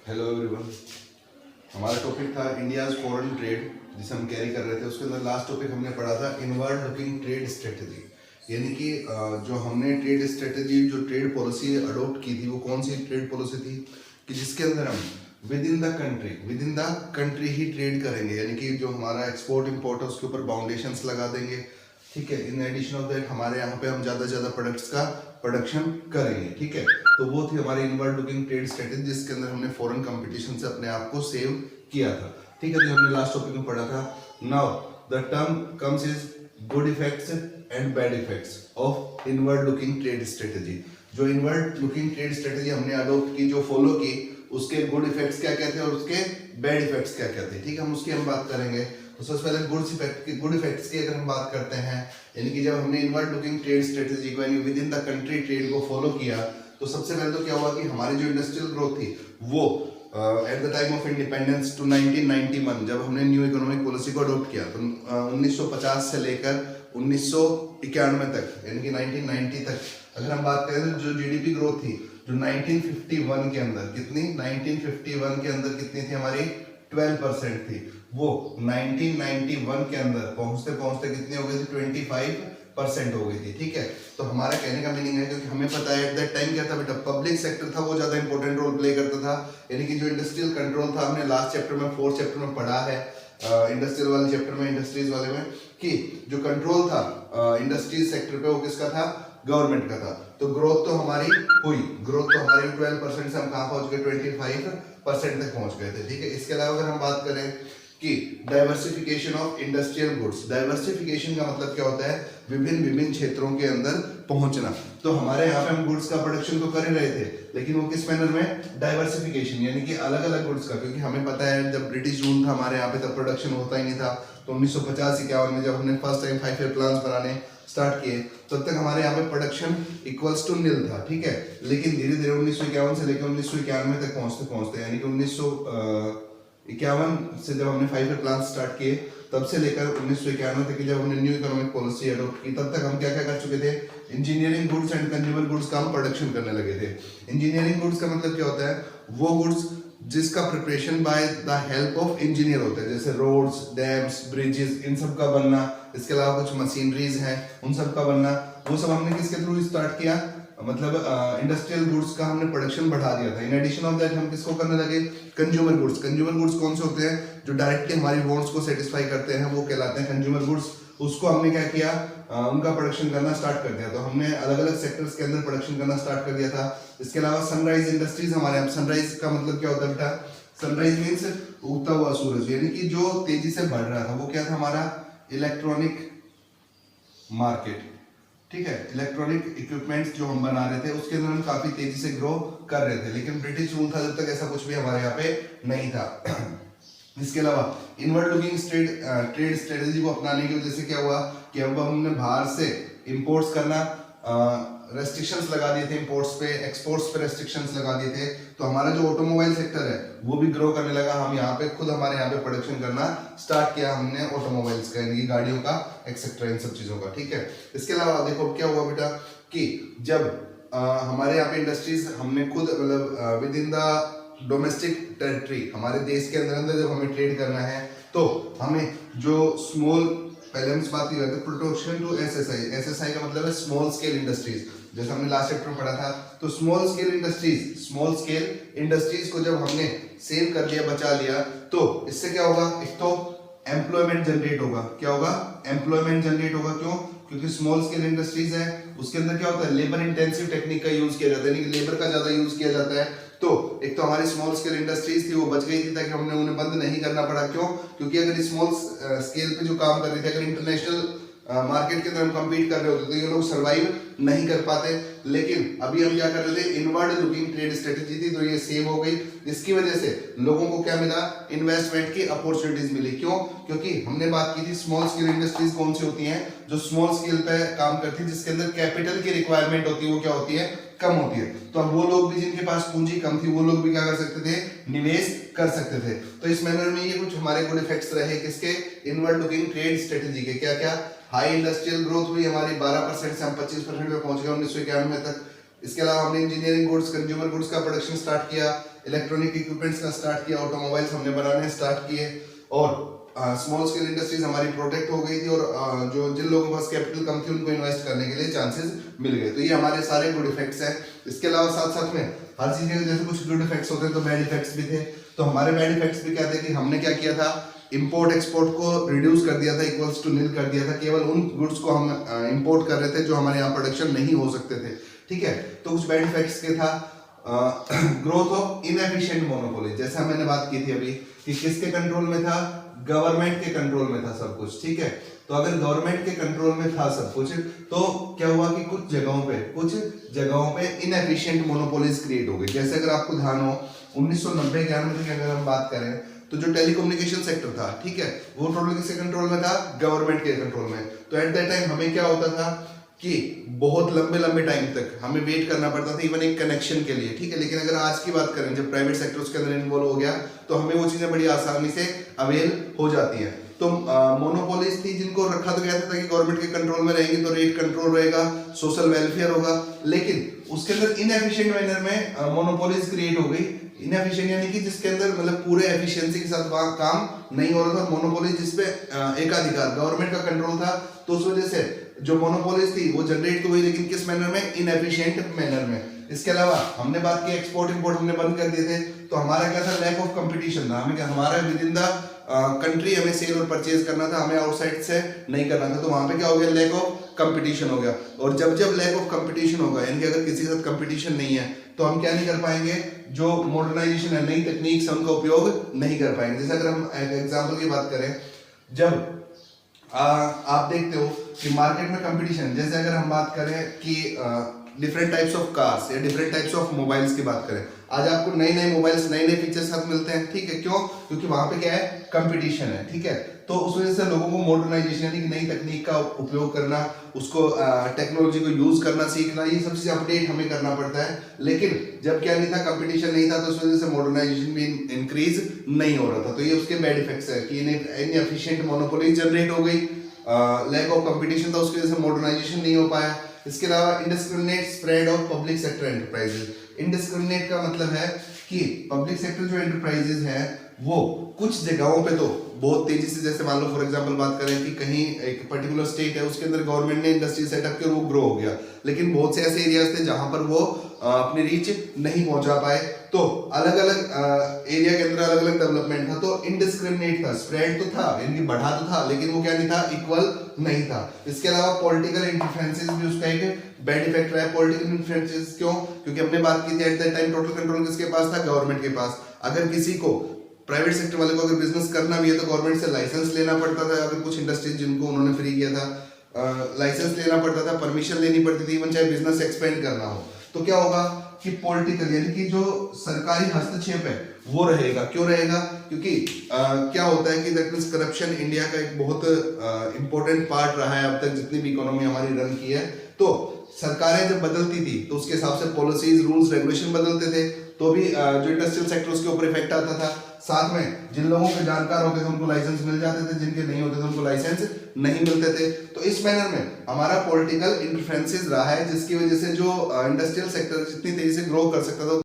Hello everyone. हमारा topic था India's foreign trade, जिसे हम कैरी कर रहे थे। उसके अंदर लास्ट टॉपिक हमने पढ़ा था इनवर्ड लुकिंग ट्रेड स्ट्रेटजी, यानी कि जो हमने ट्रेड स्ट्रेटजी, जो ट्रेड पॉलिसी अडोप्ट की थी, वो कौन सी ट्रेड पॉलिसी थी कि जिसके अंदर हम with in the country he trade करेंगे, यानी कि जो हमारा एक्सपोर्ट इंपोर्ट है उसके ऊपर बाउंडेशंस लगा देंगे। ठीक है, इन एडिशन ऑफ दैट हमारे यहाँ पे हम ज़्यादा से ज़्यादा प्रोडक्ट्स का प्रोडक्शन करेंगे। ठीक है, तो वो थी हमारी इनवर्ड लुकिंग ट्रेड स्ट्रेटजी, जिसके अंदर हमने फॉरेन कंपटीशन से अपने आप को सेव किया था। ठीक है, जो हमने लास्ट टॉपिक में पढ़ा था। Now the term comes is good effects and bad effects of inward looking trade strategy. जो इनवर्ड लुकिंग ट्रेड स्ट्रेटजी हमने अडॉप्ट की, जो फॉलो की, उसके गुड इफेक्ट्स क्या कहते हैं और उसके बैड इफेक्ट्स क्या कहते हैं। ठीक है, हम उसकी बात करेंगे। तो सबसे पहले गुड इफेक्ट्स की अगर हम बात करते हैं, यानी कि जब हमने इनवर्ड लुकिंग ट्रेड स्ट्रेटजी को यानी with in the country trade को फॉलो किया, तो सबसे पहले तो क्या हुआ कि हमारी जो इंडस्ट्रियल ग्रोथ थी वो at the time of independence to 1991, जब हमने न्यू इकोनॉमिक पॉलिसी को अडॉप्ट किया, तो 1950 से लेकर 1991 तक, यानी कि 1990 तक अगर हम बात करें तो जो जीडीपी ग्रोथ थी, जो 1951 के अंदर कितनी 1951 के अंदर कितनी थी हमारी 12% थी, वो 1991 के अंदर पहुंचते पहुंचते कितनी हो गई थी 25% हो गई थी। ठीक है, तो हमारा कहने का मीनिंग है, क्योंकि हमें पता है एट दैट टाइम क्या था बेटा, पब्लिक सेक्टर था वो ज्यादा इंपॉर्टेंट रोल प्ले करता था। यानी कि जो इंडस्ट्रियल कंट्रोल था, हमने लास्ट चैप्टर में 4th चैप्टर में पढ़ा है, इंडस्ट्रियल वाले चैप्टर में, इंडस्ट्रीज वाले में, कि जो कंट्रोल था इंडस्ट्रीज सेक्टर पे वो किसका था, गवर्नमेंट का था। तो ग्रोथ तो हमारी हुई, ग्रोथ तो हमारी 12% से हम कहाँ पहुंच गए 25% तक पहुंच गए थे। ठीक है, इसके अलावा अगर हम बात करें कि diversification of industrial goods, diversification का मतलब क्या होता है, विभिन्न क्षेत्रों के अंदर पहुंचना। तो हमारे यहाँ पे हम गुड्स का प्रोडक्शन तो कर ही रहे थे, लेकिन वो किस मैनर में, डाइवर्सिफिकेशन, यानी कि अलग अलग गुड्स का, क्योंकि हमें पता है जब ब्रिटिश रूल था हमारे यहाँ पे तब प्रोडक्शन होता ही नहीं था। तो 1950-51 में जब हमने फर्स्ट टाइम 5 ईयर प्लान्स बनाने स्टार्ट किए, तब तक हमारे यहाँ पे प्रोडक्शन इक्वल्स टू निल था। ठीक है, लेकिन धीरे धीरे 1951 से लेकर 1991 तक पहुंचते पहुंचते, यानी कि 1951 से जब हमने 5 ईयर प्लान स्टार्ट किए, तब से लेकर 1991 तक की जब हमने न्यू इकोनॉमिक पॉलिसी अडॉप्ट की, तब तक हम क्या क्या कर चुके थे, engineering goods and consumer goods का हम प्रोडक्शन करने लगे थे। इंजीनियरिंग गुड्स का मतलब क्या होता है, वो गुड्स जिसका preparation by the help of engineer होता है, जैसे रोड्स, डैम्स, ब्रिजेस, इन सब का बनना, इसके अलावा कुछ मशीनरीज हैं उन सब का बनना, वो सब हमने किसके थ्रू स्टार्ट किया, मतलब इंडस्ट्रियल गुड्स का हमने प्रोडक्शन बढ़ा दिया था। इन एडिशन ऑफ दैट हम किसको करने लगे, कंज्यूमर गुड्स। कंज्यूमर गुड्स कौन से होते हैं, जो डायरेक्टली हमारी वांट्स को सेटिस्फाई करते हैं, वो कहलाते हैं कंज्यूमर गुड्स। उसको हमने क्या किया, उनका प्रोडक्शन करना स्टार्ट कर दिया। तो हमने अलग अलग सेक्टर्स के अंदर प्रोडक्शन करना स्टार्ट कर दिया था। इसके अलावा सनराइज इंडस्ट्रीज, हमारे यहाँ सनराइज का मतलब क्या होता है बेटा, सनराइज मीन्स उगता हुआ सूरज, यानी कि जो तेजी से बढ़ रहा था, वो क्या था हमारा इलेक्ट्रॉनिक मार्केट। ठीक है, इलेक्ट्रॉनिक इक्विपमेंट्स जो हम बना रहे थे, उसके अंदर हम काफी तेजी से ग्रो कर रहे थे, लेकिन ब्रिटिश रूल था जब तक ऐसा कुछ भी हमारे यहाँ पे नहीं था। इसके अलावा इनवर्ड लुकिंग ट्रेड स्ट्रेटजी को अपनाने की वजह से क्या हुआ कि अब हमने बाहर से इंपोर्ट्स करना रेस्ट्रिक्शंस लगा दिए थे, इंपोर्ट्स पे, एक्सपोर्ट्स पे रेस्ट्रिक्शंस लगा दिए थे। तो हमारा जो ऑटोमोबाइल सेक्टर है वो भी ग्रो करने लगा। हम यहाँ पे खुद हमारे यहाँ पे प्रोडक्शन करना स्टार्ट किया हमने ऑटोमोबाइल्स का, यानी कि गाड़ियों का, एक्सेट्रा, इन सब चीजों का। ठीक है, इसके अलावा देखो क्या हुआ बेटा कि जब हमारे यहाँ पे इंडस्ट्रीज हमने खुद, मतलब with in the domestic territory, हमारे देश के अंदर अंदर जब हमें ट्रेड करना है, तो हमें जो स्मॉल, पहले हम इस बात की करते हैं प्रोटेक्शन टू एसएसआई। एसएसआई का मतलब है स्मॉल स्केल इंडस्ट्रीज, जैसे हमने लास्ट चैप्टर में पढ़ा था। तो स्मॉल स्केल इंडस्ट्रीज को जब हमने सेव कर लिया, बचा लिया, तो इससे क्या होगा, एक तो एम्प्लॉयमेंट जनरेट होगा। क्या होगा, एम्प्लॉयमेंट जनरेट होगा। क्यों, क्योंकि स्मॉल स्केल इंडस्ट्रीज है, उसके अंदर क्या होता है, लेबर इंटेंसिव टेक्निक का यूज किया जाता है, यानी कि लेबर का ज्यादा यूज किया जाता है। तो एक तो हमारी स्मॉल स्केल इंडस्ट्रीज थी वो बच गई थी, ताकि हमने उन्हें बंद नहीं करना पड़ा। क्यों, क्योंकि अगर स्मॉल स्केल पे जो काम कर रही थी, अगर इंटरनेशनल मार्केट के अंदर हम कम्पीट कर रहे होते तो ये लोग सर्वाइव नहीं कर पाते। लेकिन अभी हम क्या कर रहे थे, इनवर्ड लुकिंग ट्रेड स्ट्रेटजी थी, तो ये सेव हो गई। इसकी वजह से लोगों को क्या मिला, इन्वेस्टमेंट की अपॉर्चुनिटीज मिली। क्यों, क्योंकि हमने बात की थी स्मॉल स्केल इंडस्ट्रीज कौन सी होती हैं, जो स्मॉल स्केल पे काम करती है, जिसके अंदर कैपिटल की रिक्वायरमेंट होती है, वो क्या होती है, कम होती है। तो अब वो लोग भी जिनके पास पूंजी कम थी, वो लोग भी क्या कर सकते थे, निवेश कर सकते थे। तो इस मैनर में ये कुछ हमारे गुड इफेक्ट्स रहे किसके, इनवर्ड लुकिंग ट्रेड स्ट्रेटजी के। क्या क्या, हाई इंडस्ट्रियल ग्रोथ हुई हमारी, 12% से हम 25% पे पहुंच गए 1991 तक। इसके अलावा हमने इंजीनियरिंग गुड्स, कंज्यूमर गुड्स का प्रोडक्शन स्टार्ट किया, इलेक्ट्रॉनिक इक्विपमेंट्स का स्टार्ट किया, ऑटोमोबाइल्स हमने बनाने स्टार्ट किए, और स्मॉल स्केल इंडस्ट्रीज हमारी प्रोटेक्ट हो गई थी, और जो जिन लोगों के पास कैपिटल कम थी उनको इन्वेस्ट करने के लिए चांसेस मिल गए। तो ये हमारे सारे गुड इफेक्ट्स हैं। इसके अलावा साथ साथ में हर चीज के जैसे कुछ गुड इफेक्ट्स होते हैं तो बैड इफेक्ट्स भी थे। तो हमारे बैड इफेक्ट्स भी क्या थे कि हमने क्या किया था, इंपोर्ट एक्सपोर्ट को रिड्यूस कर दिया था, इक्वल्स टू नील कर दिया था। केवल उन गुड्स को हम इंपोर्ट कर रहे थे जो हमारे यहाँ प्रोडक्शन नहीं हो सकते थे, ठीक है। तो कुछ बैड इफेक्ट्स के था ग्रोथ ऑफ इनएफिशिएंट मोनोपोली, जैसा मैंने बात की थी अभी कि किसके कंट्रोल में था, गवर्नमेंट के कंट्रोल में था सब कुछ, ठीक है। तो अगर गवर्नमेंट के कंट्रोल में था सब कुछ तो क्या हुआ कि कुछ जगहों पे इनएफिशिएंट मोनोपोलीज क्रिएट हो गई। जैसे अगर आपको ध्यान हो 1990-91 की अगर हम बात करें तो जो टेलीकम्युनिकेशन सेक्टर था, ठीक है, वो टोटल किसके कंट्रोल में था, गवर्नमेंट के कंट्रोल में। तो एट दैट टाइम हमें क्या होता था कि बहुत लंबे टाइम तक हमें वेट करना पड़ता था इवन एक कनेक्शन के लिए, ठीक है। लेकिन अगर आज की बात करें जब प्राइवेट सेक्टर उसके अंदर इन्वॉल्व हो गया तो हमें वो चीजें बड़ी आसानी से अवेल हो जाती है। तो मोनोपोलीज थी जिनको रखा तो कहते था कि गवर्नमेंट के कंट्रोल में रहेंगे तो रेट कंट्रोल रहेगा, सोशल वेलफेयर होगा, लेकिन उसके अंदर इनएफिशिएंट मैनर में मोनोपोलीज क्रिएट हो गई। इनएफिशिएंट यानी कि जिसके अंदर मतलब पूरे एफिशिएंसी के साथ वहां काम नहीं हो रहा था। मोनोपोलीज जिसपे एकाधिकार गवर्नमेंट का कंट्रोल था, तो उस वजह से जो मोनोपोलीज थी वो जनरेट तो हुई, लेकिन किस मैनर में, इनएफिशिएंट मैनर में। इसके अलावा हमने बात की एक्सपोर्ट इंपोर्ट हमने बंद कर दिए थे, तो हमारा क्या था, लैक ऑफ कंपटीशन था। हमें क्या, हमारा विद इन द कंट्री हमें सेल और परचेज करना था, हमें आउटसाइड से नहीं करना था। तो वहां पे क्या हो गया, लैक ऑफ कंपटीशन हो गया। और जब लैक ऑफ कंपटीशन होगा, यानी कि अगर किसी के साथ कंपटीशन नहीं है तो हम क्या नहीं कर पाएंगे, जो मॉडर्नाइजेशन है, नई तकनीक से उनका उपयोग नहीं कर पाएंगे। जैसे अगर हम एग्जाम्पल की बात करें, जब आप देखते हो कि मार्केट में कंपटीशन, जैसे अगर हम बात करें कि डिफरेंट टाइप्स ऑफ कार्स या डिफरेंट टाइप्स ऑफ मोबाइल्स की बात करें, आज आपको नए मोबाइल्स नए फीचर्स साथ मिलते हैं, ठीक है। क्यों? क्योंकि वहां पे क्या है, कंपटीशन है, ठीक है। तो उस वजह से लोगों को मॉडर्नाइजेशन यानी कि नई तकनीक का उपयोग करना, उसको टेक्नोलॉजी को यूज करना सीखना, ये सब चीजें अपडेट हमें करना पड़ता है। लेकिन जब क्या नहीं था, कंपटीशन नहीं था, तो उस वजह से मॉडर्नाइजेशन भी इंक्रीज नहीं हो रहा था। तो ये उसके बैड इफेक्ट्स है कि इनएफिशिएंट मोनोपोली जनरेट हो गई, लैक ऑफ कंपटीशन था, उसकी वजह से मॉडर्नाइजेशन नहीं हो पाया। इसके अलावा indiscriminate spread of public sector enterprises. Indiscriminate का मतलब है कि पब्लिक सेक्टर जो एंटरप्राइजेज हैं वो कुछ जगहों पे तो बहुत तेजी से, जैसे मान लो फॉर एग्जांपल बात करें कि कहीं एक पर्टिकुलर स्टेट है, उसके अंदर गवर्नमेंट ने इंडस्ट्री सेटअप किया, वो ग्रो हो गया, लेकिन बहुत से ऐसे एरियाज थे जहां पर वो अपनी रीच नहीं पहुंचा पाए। तो अलग अलग एरिया के अंदर अलग अलग डेवलपमेंट था, तो इनडिस्क्रिमिनेट था, स्प्रेड तो था, यानी बढ़ा तो था, लेकिन वो क्या नहीं था, इक्वल नहीं था। इसके अलावा पॉलिटिकल इंटरफेरेंसेस भी उसका एक बैड इफेक्ट रहा है। पॉलिटिकल इंटरफेरेंसेस क्यों? क्योंकि हमने बात की थी at that time total control किसके पास था, गवर्नमेंट के पास। अगर किसी को, प्राइवेट सेक्टर वाले को अगर बिजनेस करना भी है तो गवर्नमेंट से लाइसेंस लेना पड़ता था। अगर कुछ इंडस्ट्रीज जिनको उन्होंने फ्री किया था, लाइसेंस लेना पड़ता था, परमिशन लेनी पड़ती थी, इवन चाहे बिजनेस एक्सपेंड करना हो। तो क्या होगा कि पॉलिटिकल यानी कि जो सरकारी हस्तक्षेप है वो रहेगा। क्यों रहेगा? क्योंकि क्या होता है कि दैट मींस करप्शन इंडिया का एक बहुत इंपॉर्टेंट पार्ट रहा है अब तक, जितनी भी इकोनॉमी हमारी रन की है। तो सरकारें जब बदलती थी तो उसके हिसाब से पॉलिसीज, रूल्स, रेगुलेशन बदलते थे, तो भी जो इंडस्ट्रियल सेक्टर उसके ऊपर इफेक्ट आता था। साथ में जिन लोगों के जानकार होते थे उनको लाइसेंस मिल जाते थे, जिनके नहीं होते थे उनको लाइसेंस नहीं मिलते थे। तो इस मैनर में हमारा पॉलिटिकल इंटरफेरेंसेस रहा है, जिसकी वजह से जो इंडस्ट्रियल सेक्टर जितनी तेजी से ग्रो कर सकता था